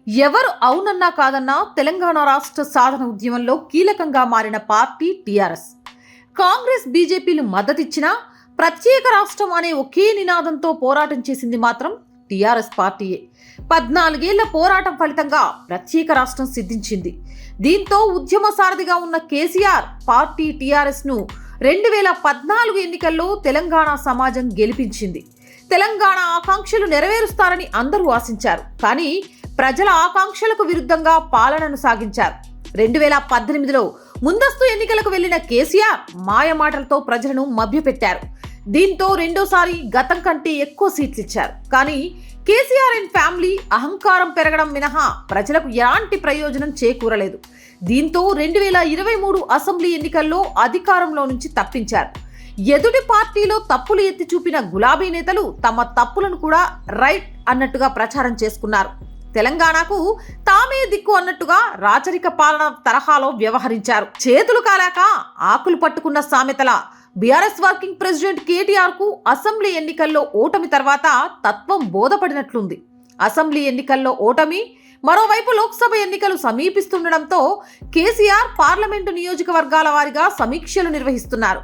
ఎవరు అవునన్నా కాదన్నా తెలంగాణ రాష్ట్ర సాధన ఉద్యమంలో కీలకంగా మారిన పార్టీ టీఆర్ఎస్. కాంగ్రెస్, బీజేపీలు మద్దతిచ్చినా ప్రత్యేక రాష్ట్రం అనే ఒకే నినాదంతో పోరాటం చేసింది మాత్రం టీఆర్ఎస్ పార్టీయే. 14 ఏళ్ల పోరాటం ఫలితంగా ప్రత్యేక రాష్ట్రం సిద్ధించింది. దీంతో ఉద్యమ సారథిగా ఉన్న కేసీఆర్ పార్టీ టీఆర్ఎస్ను 2014 ఎన్నికల్లో తెలంగాణ సమాజం గెలిపించింది. తెలంగాణ ఆకాంక్షలు నెరవేరుస్తారని అందరూ ఆశించారు. కానీ ప్రజల ఆకాంక్షలకు విరుద్ధంగా పాలనను సాగించారు. 2018లో ముందస్తు ఎన్నికలకు వెళ్లిన కేసీఆర్ మాయమాటలతో ప్రజలను మభ్యపెట్టారు. దీంతో రెండోసారి గతం కంటే ఎక్కువ సీట్లు ఇచ్చారు. కానీ కేసీఆర్ అండ్ ఫ్యామిలీ అహంకారం పెరగడం మినహా ప్రజలకు ఎలాంటి ప్రయోజనం చేకూరలేదు. దీంతో 2023 అసెంబ్లీ ఎన్నికల్లో అధికారంలో నుంచి తప్పించారు. ఎదుటి పార్టీలో తప్పులు ఎత్తి చూపిన గులాబీ నేతలు తమ తప్పులను కూడా రైట్ అన్నట్టుగా ప్రచారం చేసుకున్నారు. తెలంగాణకు తామే దిక్కు అన్నట్టుగా రాచరిక పాలన తరహాలో వ్యవహరించారు. చేతులు కాలాక ఆకులు పట్టుకున్న సామెతల బీఆర్ఎస్ వర్కింగ్ ప్రెసిడెంట్ కేటీఆర్ కు అసెంబ్లీ ఎన్నికల్లో ఓటమి తర్వాత తత్వం బోధపడినట్లుంది. అసెంబ్లీ ఎన్నికల్లో ఓటమి, మరోవైపు లోక్సభ ఎన్నికలు సమీపిస్తుండటంతో కేసీఆర్ పార్లమెంటు నియోజకవర్గాల వారీగా సమీక్షలు నిర్వహిస్తున్నారు.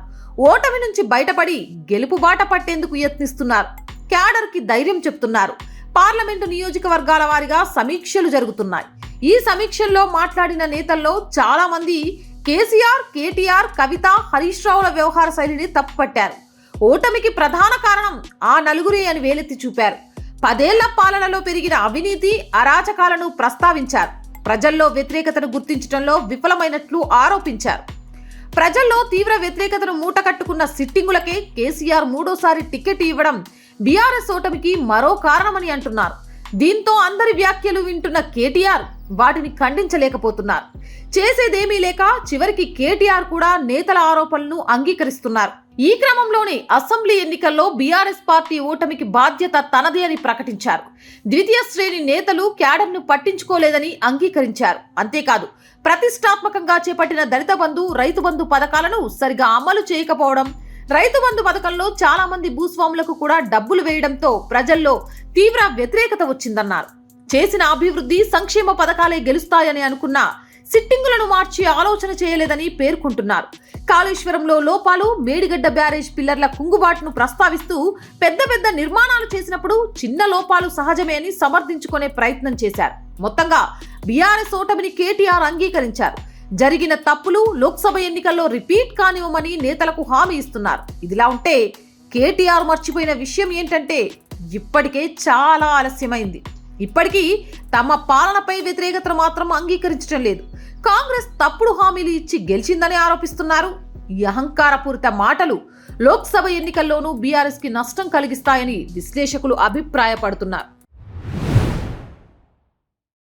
ఓటమి నుంచి బయటపడి గెలుపు బాట పట్టేందుకు యత్నిస్తున్నారు. క్యాడర్ కి ధైర్యం చెప్తున్నారు. పార్లమెంటు నియోజకవర్గాల వారీగా సమీక్షలు జరుగుతున్నాయి. ఈ సమీక్షల్లో మాట్లాడిన నేతల్లో చాలా మంది కేసీఆర్, కేటీఆర్, కవిత, హరీష్ రావుల వ్యవహార శైలిని తప్పుపట్టారు. ఓటమికి ప్రధాన కారణం ఆ నలుగురే అని వేలెత్తి చూపారు. 10 ఏళ్ల పాలనలో పెరిగిన అవినీతి, అరాచకాలను ప్రస్తావించారు. ప్రజల్లో వ్యతిరేకతను గుర్తించడంలో విఫలమైనట్లు ఆరోపించారు. ప్రజల్లో తీవ్ర వ్యతిరేకతను మూటకట్టుకున్న సిట్టింగులకే కేసీఆర్ మూడోసారి టికెట్ ఇవ్వడం బీఆర్ఎస్ ఓటమికి మరో కారణమని అంటున్నారు. దీంతో అందరి వ్యాఖ్యలు వింటున్న కేటీఆర్ వాటిని ఖండించలేకపోతున్నారు. చేసేదేమీ లేక చివరికి కేటీఆర్ కూడా నేతల ఆరోపణలను అంగీకరిస్తున్నారు. ఈ క్రమంలోనే అసెంబ్లీ ఎన్నికల్లో బీఆర్ఎస్ పార్టీ ఓటమికి బాధ్యత తనదే అని ప్రకటించారు. ద్వితీయ శ్రేణి నేతలు క్యాడర్ను పట్టించుకోలేదని అంగీకరించారు. అంతేకాదు, ప్రతిష్టాత్మకంగా చేపట్టిన దళిత బంధు, రైతు బంధు పథకాలను సరిగా అమలు చేయకపోవడం, రైతు బంధు పథకంలో చాలా మంది భూస్వాములకు కూడా డబ్బులు వేయడంతో ప్రజల్లో తీవ్ర వ్యతిరేకత వచ్చిందన్నారు. చేసిన అభివృద్ధి, సంక్షేమ పథకాలే గెలుస్తాయని అనుకున్న సిట్టింగులను మార్చి ఆలోచన చేయలేదని పేర్కొంటున్నారు. కాళేశ్వరంలో లోపాలు, మేడిగడ్డ బ్యారేజ్ పిల్లర్ల కుంగుబాటును ప్రస్తావిస్తూ పెద్ద పెద్ద నిర్మాణాలు చేసినప్పుడు చిన్న లోపాలు సహజమే అని సమర్థించుకునే ప్రయత్నం చేశారు. మొత్తంగా బీఆర్ఎస్ ఓటమిని కేటీఆర్ అంగీకరించారు. జరిగిన తప్పులు లోక్సభ ఎన్నికల్లో రిపీట్ కానివ్వమని నేతలకు హామీ ఇస్తున్నారు. ఇదిలా ఉంటే కేటీఆర్ మర్చిపోయిన విషయం ఏంటంటే ఇప్పటికే చాలా ఆలస్యమైంది. ఇప్పటికీ తమ పాలనపై వ్యతిరేకతను మాత్రం అంగీకరించడం లేదు. కాంగ్రెస్ తప్పుడు హామీలు ఇచ్చి గెలిచిందని ఆరోపిస్తున్నారు. ఈ అహంకారపూరిత మాటలు లోక్సభ ఎన్నికల్లోనూ బీఆర్ఎస్ కి నష్టం కలిగిస్తాయని విశ్లేషకులు అభిప్రాయపడుతున్నారు.